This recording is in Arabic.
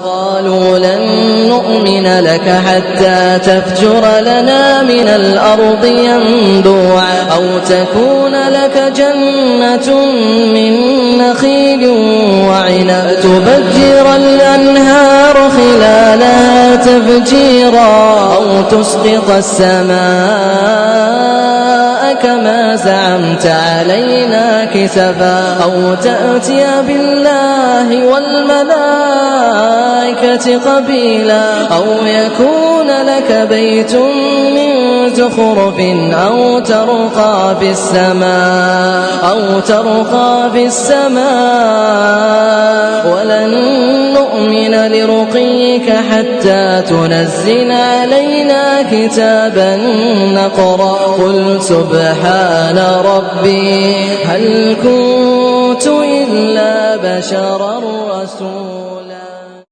وقالوا لن نؤمن لك حتى تفجر لنا من الأرض ينبوعا أو تكون لك جنة من نخيل وعنب تفجر الأنهار خلالها تفجيرا أو تسقط السماء كما زعمت علينا كسفا أو تأتي بالله والملائكة قبيلا أو يكون لك بيت من زخرف أو ترقى في السماء ولن نؤمن لرقيك حتى تنزل علينا كتابا نقرأ قل سبحان ربي هل كنت إلا بشرا رسولا